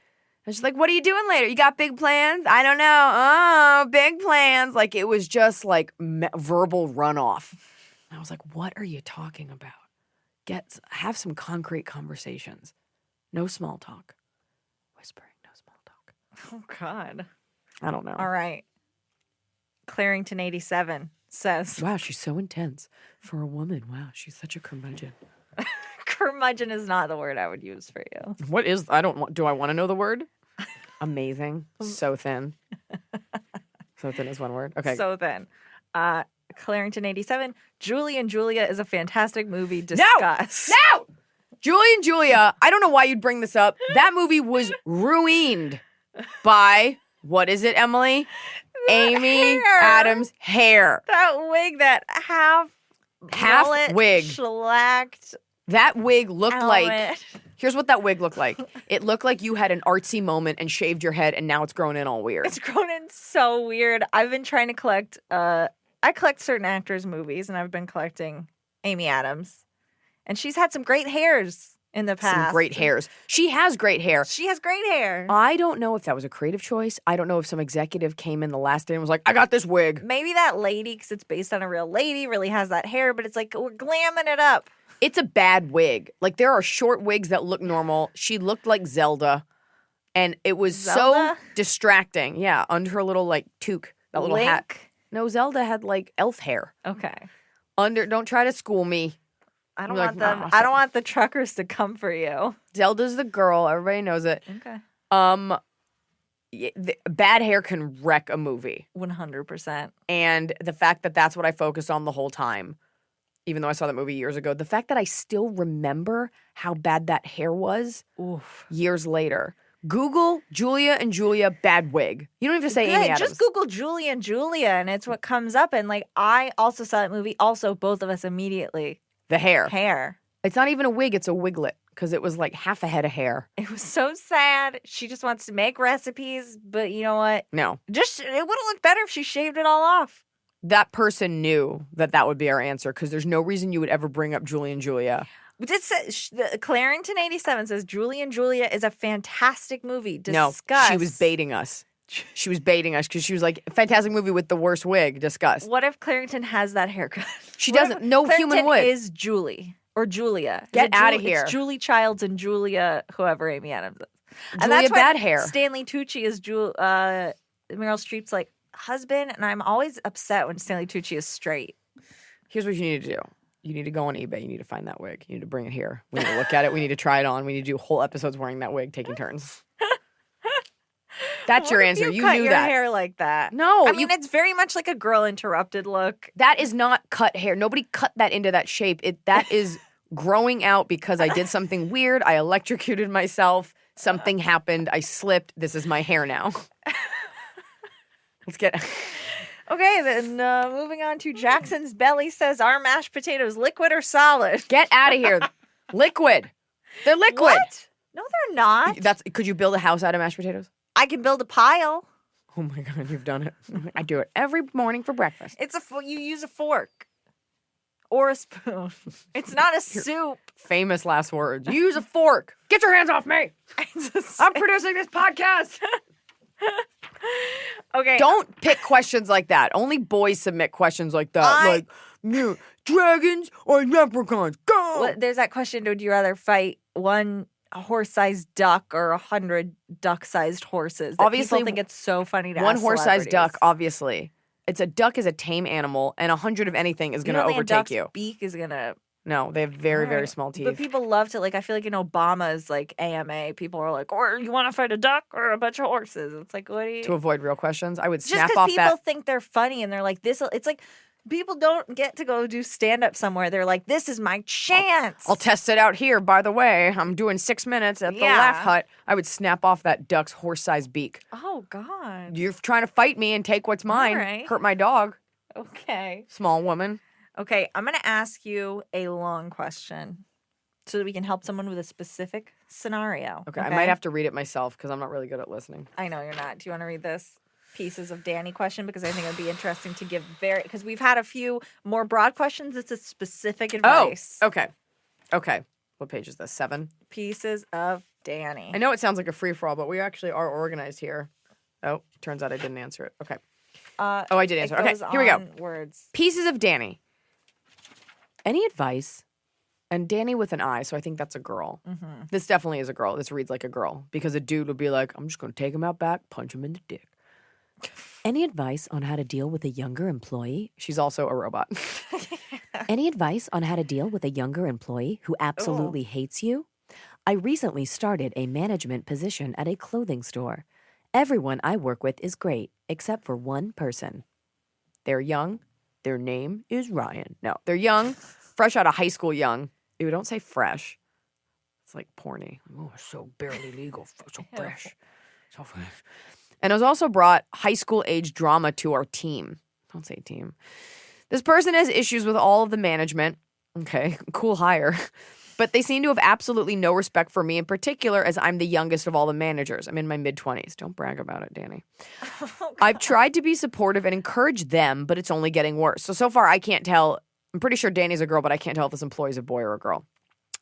And she's like, what are you doing later? You got big plans? I don't know. Oh, big plans. Like, it was just like verbal runoff. And I was like, what are you talking about? Have some concrete conversations. No small talk. Whispering, no small talk. Oh, God. I don't know. All right. Clarington 87 says, wow, she's so intense for a woman. Wow, she's such a curmudgeon. Curmudgeon is not the word I would use for you. What is, do I want to know the word? Amazing. So thin. So thin is one word. Okay. So thin. Clarington 87, Julie and Julia is a fantastic movie. Discuss. No! Julie and Julia, I don't know why you'd bring this up. That movie was ruined by, what is it, Emily? Amy Adams' hair. That wig, that half wig. Shellacked. That wig looked like, here's what that wig looked like. It looked like you had an artsy moment and shaved your head and now it's grown in all weird. It's grown in so weird. I've been trying to collect, I collect certain actors' movies and I've been collecting Amy Adams. And she's had some great hairs in the past. Some great hairs. She has great hair. She has great hair. I don't know if that was a creative choice. I don't know if some executive came in the last day and was like, I got this wig. Maybe that lady, because it's based on a real lady, really has that hair, but it's like, we're glamming it up. It's a bad wig. Like, there are short wigs that look normal. She looked like Zelda, and it was so distracting. Yeah, under her little, like, toque, that little hat. No, Zelda had, like, elf hair. Okay. Don't try to school me. I don't want them. I don't want the truckers to come for you. Zelda's the girl. Everybody knows it. Okay. Bad hair can wreck a movie. 100%. And the fact that that's what I focused on the whole time, even though I saw that movie years ago, the fact that I still remember how bad that hair was years later. Google Julia and Julia bad wig. You don't even say Amy Adams. Just Google Julia and Julia, and it's what comes up. And like, I also saw that movie. Also, both of us immediately. The hair. Hair. It's not even a wig. It's a wiglet because it was like half a head of hair. It was so sad. She just wants to make recipes, but you know what? No. It would have looked better if she shaved it all off. That person knew that would be our answer because there's no reason you would ever bring up Julia and Julia. Clarendon 87 says Julie and Julia is a fantastic movie. Discuss. No, she was baiting us. She was baiting us because she was like, fantastic movie with the worst wig. Discuss. What if Clarendon has that haircut? She doesn't. No human would. Is Julie or Julia. Get out of here. It's Julie Childs and Julia, whoever Amy Adams is. And Julia that's why bad hair. Stanley Tucci is Meryl Streep's like husband, and I'm always upset when Stanley Tucci is straight. Here's what you need to do. You need to go on eBay. You need to find that wig. You need to bring it here. We need to look at it. We need to try it on. We need to do whole episodes wearing that wig, taking turns. That's your answer. You cut knew your that. Hair like that. No, I mean it's very much like a Girl Interrupted look. That is not cut hair. Nobody cut that into that shape. That is growing out because I did something weird. I electrocuted myself. Something happened. I slipped. This is my hair now. Let's get. Okay, then moving on to Jackson's Belly says, are mashed potatoes liquid or solid? Get out of here. Liquid. They're liquid. What? No, they're not. Could you build a house out of mashed potatoes? I can build a pile. Oh my God, you've done it. I do it every morning for breakfast. You use a fork or a spoon. It's not a soup. Famous last words. Use a fork. Get your hands off me. I'm producing this podcast. Okay. Don't pick questions like that. Only boys submit questions like that. Dragons or leprechauns? Go! Well, there's that question, would you rather fight one horse-sized duck or 100 duck-sized horses? Obviously, people think it's so funny to ask one horse-sized duck, obviously. A duck is a tame animal, and 100 of anything is going to overtake you. Beak is going to... No, they have very, very small teeth. But people love to, I feel like in Obama's, AMA, people are like, or you want to fight a duck or a bunch of horses? It's like, what do you... To avoid real questions, I would just snap off that... Just because people think they're funny and they're like, this... It's like, people don't get to go do stand-up somewhere. They're like, this is my chance. I'll test it out here, by the way. I'm doing 6 minutes at the Laugh Hut. I would snap off that duck's horse-sized beak. Oh, God. You're trying to fight me and take what's mine. Right. Hurt my dog. Okay. Small woman. Okay, I'm going to ask you a long question so that we can help someone with a specific scenario. Okay, I might have to read it myself because I'm not really good at listening. I know you're not. Do you want to read this Pieces of Danny question? Because I think it would be interesting to give because we've had a few more broad questions. It's a specific advice. Oh, okay. What page is this? 7? Pieces of Danny. I know it sounds like a free-for-all, but we actually are organized here. Oh, turns out I didn't answer it. Okay. I did answer. Okay, here we go. Words. Pieces of Danny. Any advice? And Danny with an I, so I think that's a girl. Mm-hmm. This definitely is a girl. This reads like a girl. Because a dude would be like, I'm just going to take him out back, punch him in the dick. Any advice on how to deal with a younger employee? She's also a robot. Any advice on how to deal with a younger employee who absolutely hates you? I recently started a management position at a clothing store. Everyone I work with is great, except for one person. They're young. Their name is Ryan. No, they're young, fresh out of high school young. Ew, don't say fresh. It's like porny. Oh, so barely legal. So fresh. So fresh. And it was also brought high school age drama to our team. Don't say team. This person has issues with all of the management. Okay, cool hire. But they seem to have absolutely no respect for me in particular as I'm the youngest of all the managers. I'm in my mid-20s. Don't brag about it, Danny. Oh, I've tried to be supportive and encourage them, but it's only getting worse. So far, I can't tell. I'm pretty sure Danny's a girl, but I can't tell if this employee's a boy or a girl.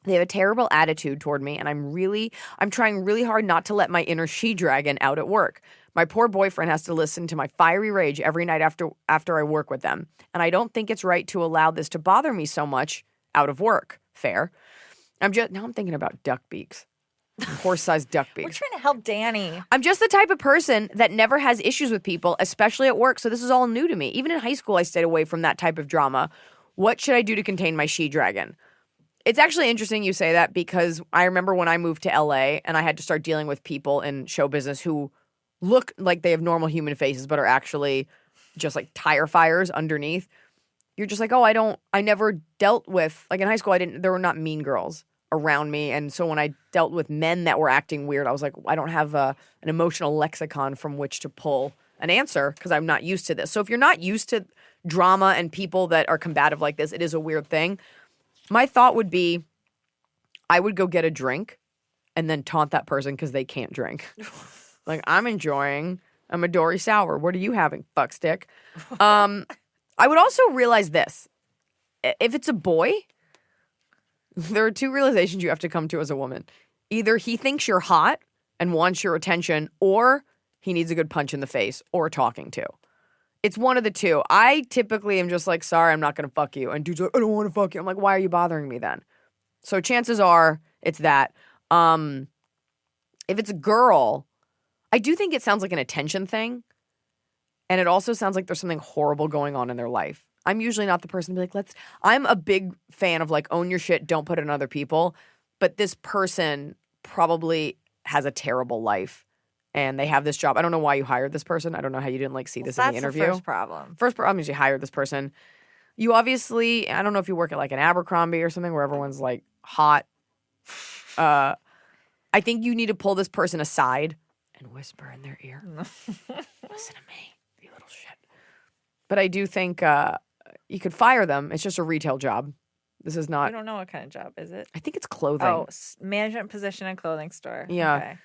They have a terrible attitude toward me, and I'm trying really hard not to let my inner she-dragon out at work. My poor boyfriend has to listen to my fiery rage every night after I work with them, and I don't think it's right to allow this to bother me so much out of work. Fair. I'm thinking about duck beaks. Horse-sized duck We're beaks. trying to help Danny. I'm just the type of person that never has issues with people, especially at work, so this is all new to me. Even in high school, I stayed away from that type of drama. What should I do to contain my she-dragon? It's actually interesting you say that because I remember when I moved to LA and I had to start dealing with people in show business who look like they have normal human faces but are actually just like tire fires underneath. You're just like, I never dealt with, like in high school, there were not mean girls around me. And so when I dealt with men that were acting weird, I was like, I don't have an emotional lexicon from which to pull an answer because I'm not used to this. So if you're not used to drama and people that are combative like this, it is a weird thing. My thought would be I would go get a drink and then taunt that person because they can't drink. Like, I'm enjoying a Midori Sour. What are you having, fuckstick? I would also realize this. If it's a boy, there are two realizations you have to come to as a woman. Either he thinks you're hot and wants your attention, or he needs a good punch in the face or talking to. It's one of the two. I typically am just like, sorry, I'm not going to fuck you. And dude's like, I don't want to fuck you. I'm like, why are you bothering me then? So chances are it's that. If it's a girl, I do think it sounds like an attention thing. And it also sounds like there's something horrible going on in their life. I'm usually not the person to be like, I'm a big fan of like, own your shit, don't put it on other people. But this person probably has a terrible life. And they have this job. I don't know why you hired this person. I don't know how you didn't like see this in the interview. That's the first problem. First problem is you hired this person. You obviously, I don't know if you work at like an Abercrombie or something where everyone's like hot. I think you need to pull this person aside and whisper in their ear. Listen to me, you little shit. But I do think you could fire them. It's just a retail job. This is not. I don't know what kind of job is it. I think it's clothing. Oh, management position in clothing store. Yeah. Okay.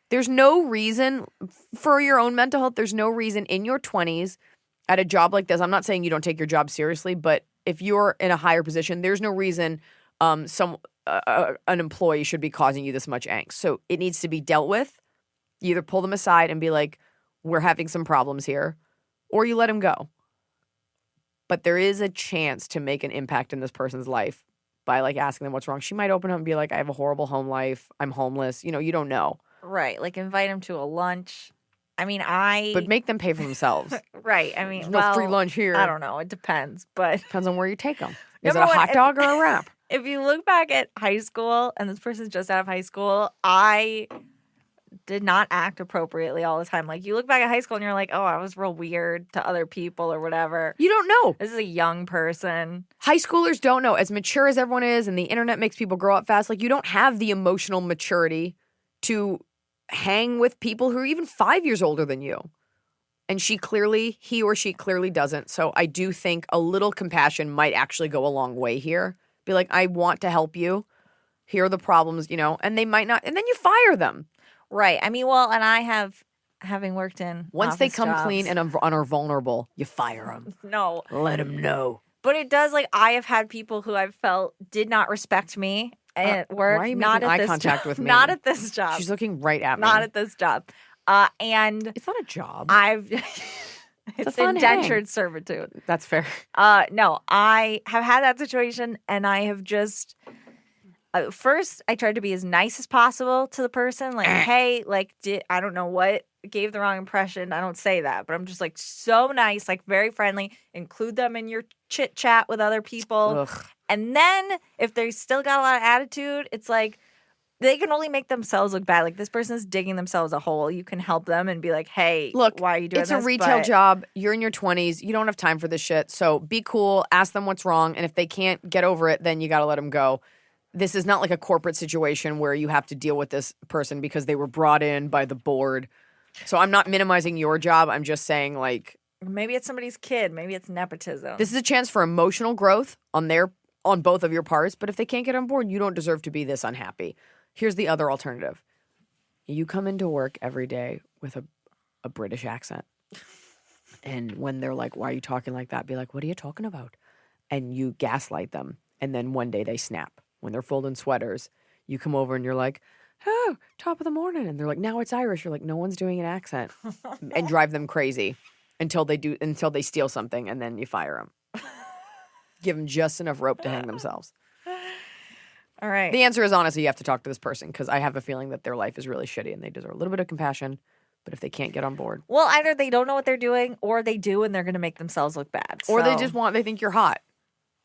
There's no reason for your own mental health. There's no reason in your 20s at a job like this. I'm not saying you don't take your job seriously, but if you're in a higher position, there's no reason an employee should be causing you this much angst. So it needs to be dealt with. You either pull them aside and be like, we're having some problems here, or you let them go. But there is a chance to make an impact in this person's life by like asking them what's wrong. She might open up and be like, I have a horrible home life. I'm homeless. You don't know. Right. Like invite them to a lunch. I mean, But make them pay for themselves. Right. I mean, There's no free lunch here. I don't know. It depends. But Depends on where you take them. Is it Number a hot one, dog or a wrap? if you look back at high school and this person's just out of high school, I did not act appropriately all the time. Like you look back at high school and you're like, oh, I was real weird to other people or whatever. You don't know. This is a young person. High schoolers don't know. As mature as everyone is and the internet makes people grow up fast, like you don't have the emotional maturity to hang with people who are even 5 years older than you. And he or she clearly doesn't. So I do think a little compassion might actually go a long way here. Be like, I want to help you. Here are the problems, and they might not. And then you fire them. Right. I mean, well, and having worked in Once they come jobs, clean and are vulnerable, you fire them. No. Let them know. But it does, like, I have had people who I've felt did not respect me at work. Why are you not making at eye this contact job, with me? Not at this job. She's looking right at me. Not at this job. And It's not a job. it's fun indentured servitude. That's fair. No, I have had that situation and I have just first I tried to be as nice as possible to the person. Like, hey, like, I don't know what gave the wrong impression. I don't say that, but I'm just like so nice, like very friendly. Include them in your chit chat with other people. Ugh. And then if they still got a lot of attitude, it's like they can only make themselves look bad. Like this person is digging themselves a hole. You can help them and be like, hey, look, why are you doing this? this? It's a retail job. You're in your 20s. You don't have time for this shit. So be cool. Ask them what's wrong. And if they can't get over it, then you got to let them go. This is not like a corporate situation where you have to deal with this person because they were brought in by the board. So I'm not minimizing your job. I'm just saying, like, maybe it's somebody's kid. Maybe it's nepotism. this is a chance for emotional growth on both of your parts. But if they can't get on board, you don't deserve to be this unhappy. Here's the other alternative. You come into work every day with a British accent. And when they're like, why are you talking like that? Be like, what are you talking about? And you gaslight them. And then one day they snap. when they're folding sweaters. You come over and you're like, oh, top of the morning. And they're like, now it's Irish. You're like, no one's doing an accent. And drive them crazy until they steal something, and then you fire them. Give them just enough rope to hang themselves. All right. The answer is honestly, you have to talk to this person because I have a feeling that their life is really shitty and they deserve a little bit of compassion. But if they can't get on board. Well, either they don't know what they're doing or they do and they're going to make themselves look bad. Or they think you're hot.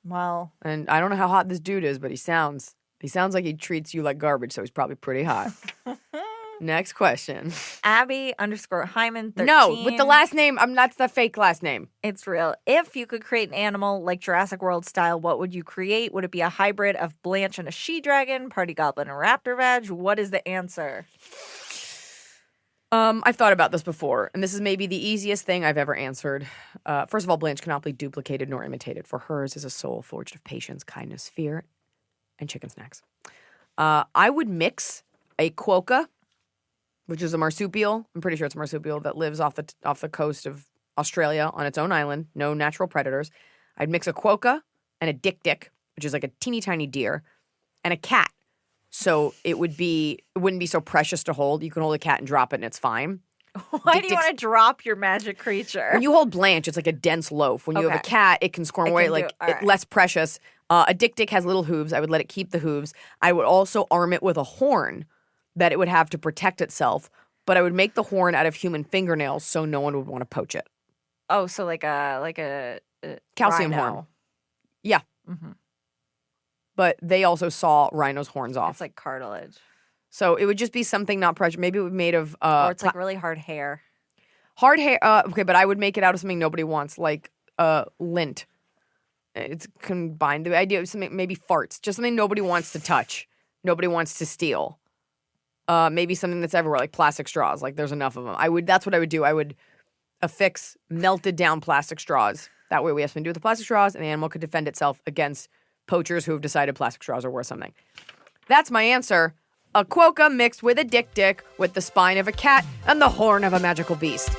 Well. And I don't know how hot this dude is, but he sounds like he treats you like garbage, so he's probably pretty hot. Next question. Abby_Hyman 13. No, with the last name, that's the fake last name. It's real. If you could create an animal like Jurassic World style, what would you create? Would it be a hybrid of Blanche and a she-dragon, Party Goblin and Raptor Vag? What is the answer? I've thought about this before, and this is maybe the easiest thing I've ever answered. First of all, Blanche cannot be duplicated nor imitated, for hers is a soul forged of patience, kindness, fear, and chicken snacks. I would mix a quokka, which is a marsupial. I'm pretty sure it's a marsupial that lives off the coast of Australia on its own island, no natural predators. I'd mix a quokka and a dik-dik, which is like a teeny tiny deer, and a cat. So it wouldn't be so precious to hold. You can hold a cat and drop it and it's fine. Why do you want to drop your magic creature? When you hold Blanche, it's like a dense loaf. When you have a cat, it can squirm away less precious. A dik-dik has little hooves. I would let it keep the hooves. I would also arm it with a horn that it would have to protect itself, but I would make the horn out of human fingernails so no one would want to poach it. Oh, so like a calcium rhino. horn. Yeah. Mm-hmm. But they also saw rhinos' horns off. It's like cartilage. So it would just be something not precious. Maybe it would be made of... or it's like really hard hair. Hard hair. Okay, but I would make it out of something nobody wants, like lint. It's combined. The idea of something, maybe farts. Just something nobody wants to touch. Nobody wants to steal. Maybe something that's everywhere, like plastic straws. Like there's enough of them. That's what I would do. I would affix melted down plastic straws. That way we have something to do with the plastic straws, and the animal could defend itself against poachers who have decided plastic straws are worth something. That's my answer. A quokka mixed with a dik-dik with the spine of a cat and the horn of a magical beast.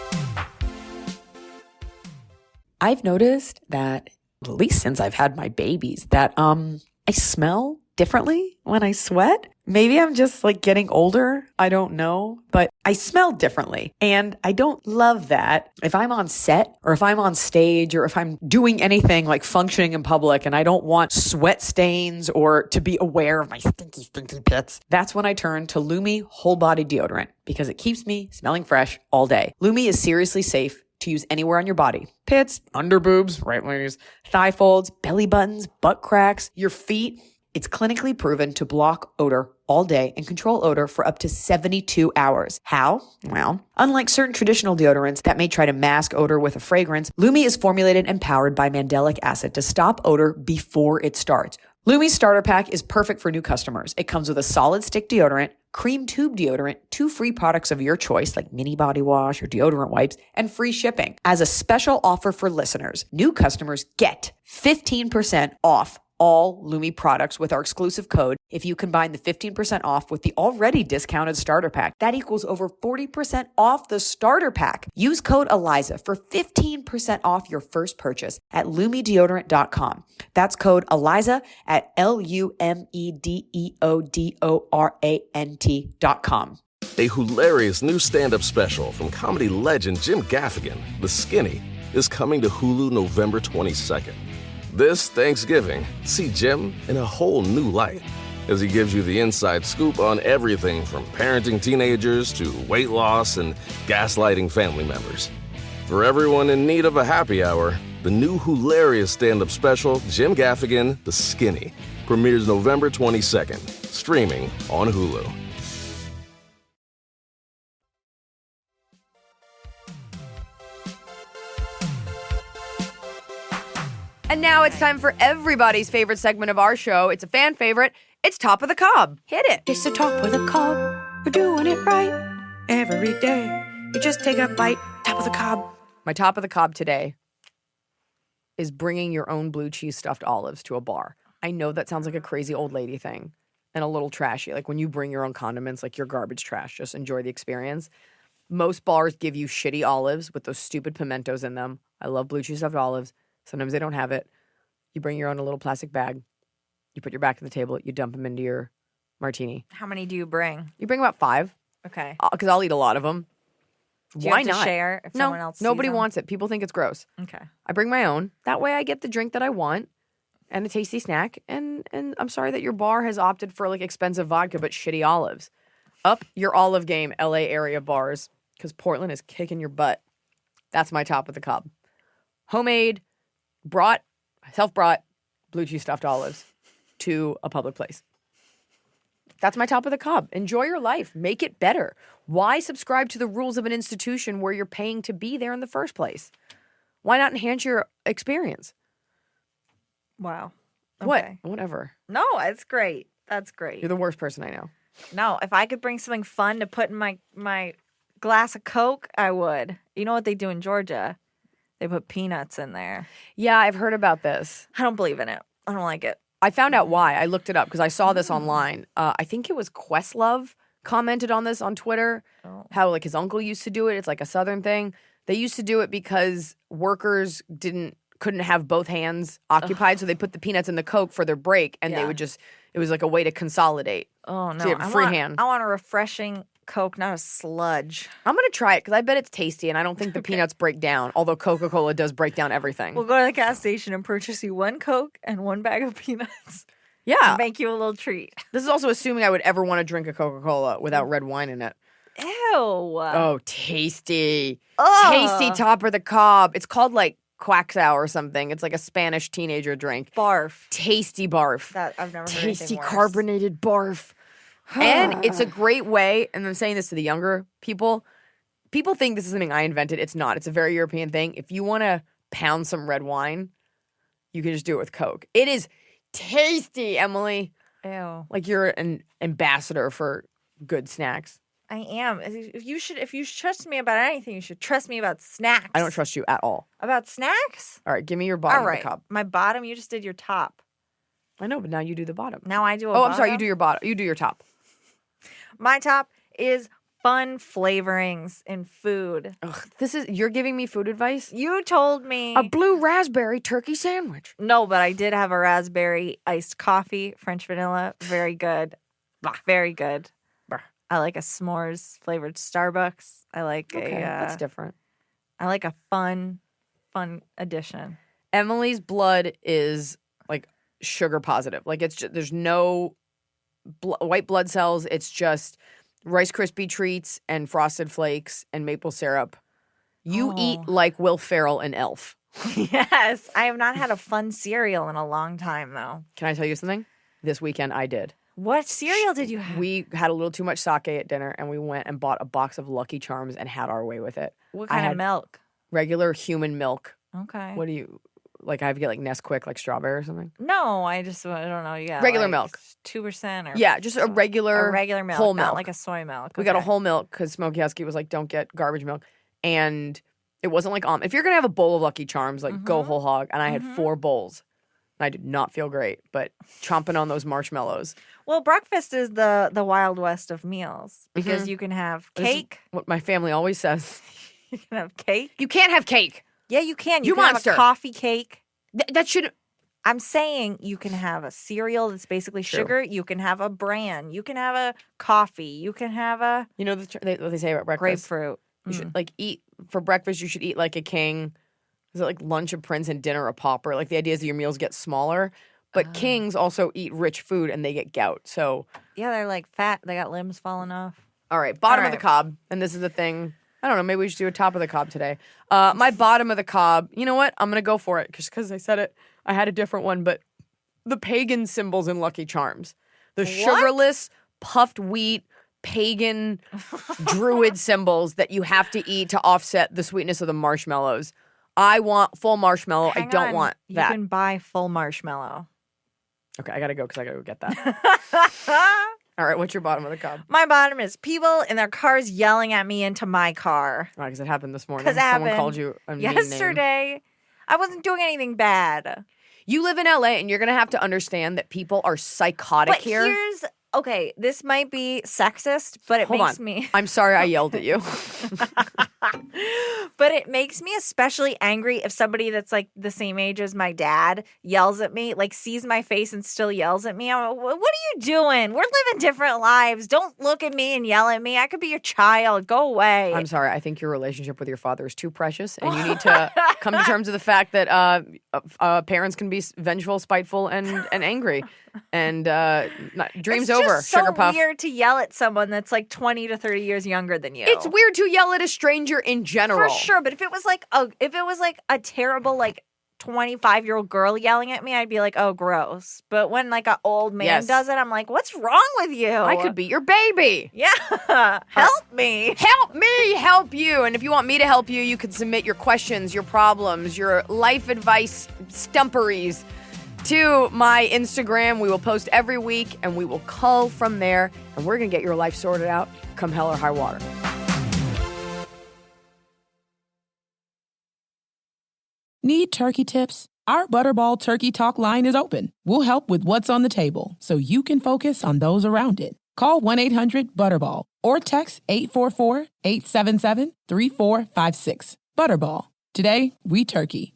I've noticed that, at least since I've had my babies, that I smell differently when I sweat. Maybe I'm just like getting older. I don't know, but I smell differently. And I don't love that. If I'm on set or if I'm on stage or if I'm doing anything like functioning in public and I don't want sweat stains or to be aware of my stinky, stinky pits, that's when I turn to Lumi whole body deodorant because it keeps me smelling fresh all day. Lumi is seriously safe to use anywhere on your body. Pits, under boobs, right wingers, thigh folds, belly buttons, butt cracks, your feet. It's clinically proven to block odor all day and control odor for up to 72 hours. How? Well, unlike certain traditional deodorants that may try to mask odor with a fragrance, Lumi is formulated and powered by mandelic acid to stop odor before it starts. Lumi's starter pack is perfect for new customers. It comes with a solid stick deodorant, cream tube deodorant, 2 free products of your choice like mini body wash or deodorant wipes, and free shipping. As a special offer for listeners, new customers get 15% off all Lumi products with our exclusive code. If you combine the 15% off with the already discounted starter pack, that equals over 40% off the starter pack. Use code Iliza for 15% off your first purchase at LumiDeodorant.com. That's code Iliza at LumiDeodorant.com. A hilarious new stand-up special from comedy legend Jim Gaffigan, The Skinny, is coming to Hulu November 22nd. This Thanksgiving, see Jim in a whole new light as he gives you the inside scoop on everything from parenting teenagers to weight loss and gaslighting family members. For everyone in need of a happy hour, the new hilarious stand-up special, Jim Gaffigan, The Skinny, premieres November 22nd, streaming on Hulu. And now it's time for everybody's favorite segment of our show. It's a fan favorite. It's Top of the Cob. Hit it. It's the top of the cob. We're doing it right every day. You just take a bite. Top of the cob. My Top of the Cob today is bringing your own blue cheese stuffed olives to a bar. I know that sounds like a crazy old lady thing and a little trashy. Like when you bring your own condiments, like your garbage trash, just enjoy the experience. Most bars give you shitty olives with those stupid pimentos in them. I love blue cheese stuffed olives. Sometimes they don't have it. You bring your own a little plastic bag. You put your back to the table. You dump them into your martini. How many do you bring? You bring about 5. Okay. Because I'll eat a lot of them. Do you Why have to not? share if someone else sees nobody them? wants it. People think it's gross. Okay. I bring my own. That way I get the drink that I want and a tasty snack. And I'm sorry that your bar has opted for like expensive vodka but shitty olives. Up your olive game, LA area bars, because Portland is kicking your butt. That's my top of the cob. Homemade, self-brought blue cheese stuffed olives to a public place. That's my top of the cob. Enjoy your life. Make it better. Why subscribe to the rules of an institution where you're paying to be there in the first place? Why not enhance your experience? Wow. What? Okay. Whatever. No, it's great. That's great. You're the worst person I know. No, if I could bring something fun to put in my glass of Coke, I would. You know what they do in Georgia? They put peanuts in there. Yeah, I've heard about this. I don't believe in it. I don't like it. I found out why. I looked it up because I saw this online. I think it was Questlove commented on this on Twitter. Oh. How like his uncle used to do it. It's like a Southern thing. They used to do it because workers couldn't have both hands occupied, so they put the peanuts in the Coke for their break, and they would just. It was like a way to consolidate. Oh no! So you have free hand. I want a refreshing Coke, not a sludge. I'm gonna try it because I bet it's tasty, and I don't think the peanuts break down. Although Coca-Cola does break down everything. We'll go to the gas station and purchase you 1 Coke and 1 bag of peanuts. Yeah, Make you a little treat. this is also assuming I would ever want to drink a Coca-Cola without red wine in it. Ew. Oh, tasty. Ugh. Tasty top of the cob. It's called like Quaxow or something. It's like a Spanish teenager drink. Barf. Tasty barf. That I've never heard Tasty anything worse. carbonated barf. And it's a great way, and I'm saying this to the younger people. People think this is something I invented. It's not. It's a very European thing. If you want to pound some red wine, you can just do it with Coke. It is tasty, Emily. Ew. Like you're an ambassador for good snacks. I am. If you trust me about anything, you should trust me about snacks. I don't trust you at all. About snacks? All right, give me your bottom All right. of the cup. My bottom, you just did your top. I know, but now you do the bottom. Now I do a Oh, bottom? I'm sorry. You do your bottom. You do your top. My top is fun flavorings in food. Ugh, you're giving me food advice? You told me. A blue raspberry turkey sandwich. No, but I did have a raspberry iced coffee, French vanilla. Very good. Very good. I like a s'mores flavored Starbucks. I like That's different. I like a fun addition. Emily's blood is like sugar positive. Like it's just, there's no white blood cells. It's just Rice Krispie treats and Frosted Flakes and maple syrup. You eat like Will Ferrell and Elf. Yes, I have not had a fun cereal in a long time though. Can I tell you something? This weekend I did. What cereal did you have? We had a little too much sake at dinner, and we went and bought a box of Lucky Charms and had our way with it. What I kind of had milk? Regular human milk. Okay. What do you like? I have to get like Nesquik, like strawberry or something. No, I don't know. Yeah, Regular like milk. 2% or Yeah, just a regular milk, whole not milk. like a soy milk. We got a Okay. whole milk because Smokey Husky was like, "Don't get garbage milk," and it wasn't like if you're gonna have a bowl of Lucky Charms, like go whole hog. And I had 4 bowls. And I did not feel great, but chomping on those marshmallows. Well, breakfast is the Wild West of meals because you can have This is cake. what my family always says. You can have cake. You can't have cake. Yeah, you can. You can have monster. a coffee cake. That should. I'm saying you can have a cereal that's basically True. sugar. You can have a bran. You can have a coffee. You can have a You know what they say about breakfast? grapefruit. You should like eat for breakfast. You should eat like a king. Is it like lunch a prince and dinner a pauper? Like the idea is that your meals get smaller, but kings also eat rich food and they get gout. So Yeah, they're like fat. They got limbs falling off. all right, bottom All of the right. cob, and this is the thing. I don't know. Maybe we should do a top of the cob today. My bottom of the cob. You know what? I'm gonna go for it because I said it. I had a different one, but the pagan symbols in Lucky Charms, the sugarless puffed wheat pagan druid symbols that you have to eat to offset the sweetness of the marshmallows. I want full marshmallow. I Hang don't on. want You that. can buy full marshmallow. Okay, I gotta go because I gotta go get that. All right, what's your bottom of the cob? My bottom is people in their cars yelling at me into my car. All right, because it happened this morning. 'Cause it Someone happened called you a mean name. Yesterday, I wasn't doing anything bad. You live in LA, and you're gonna have to understand that people are psychotic But here. okay, this might be sexist, but it Hold makes on. me I'm sorry I yelled at you. but it makes me especially angry if somebody that's like the same age as my dad yells at me, like sees my face and still yells at me. I'm like, what are you doing? We're living different lives. Don't look at me and yell at me. I could be your child. Go away. I'm sorry. I think your relationship with your father is too precious, and you need to come to terms with the fact that parents can be vengeful, spiteful, and angry. And dreams it's over. just so Sugar puff. weird to yell at someone that's like 20 to 30 years younger than you. It's weird to yell at a stranger in general. For sure, but if it was like a terrible like 25-year-old girl yelling at me, I'd be like, oh, gross. But when like an old man does it, I'm like, what's wrong with you? I could be your baby. Yeah. Help me. Help me help you. And if you want me to help you, you can submit your questions, your problems, your life advice stumperies to my Instagram. We will post every week, and we will cull from there, and we're going to get your life sorted out come hell or high water. Need turkey tips? Our Butterball Turkey Talk line is open. We'll help with what's on the table so you can focus on those around it. Call 1-800-BUTTERBALL or text 844-877-3456. Butterball. Today, we turkey.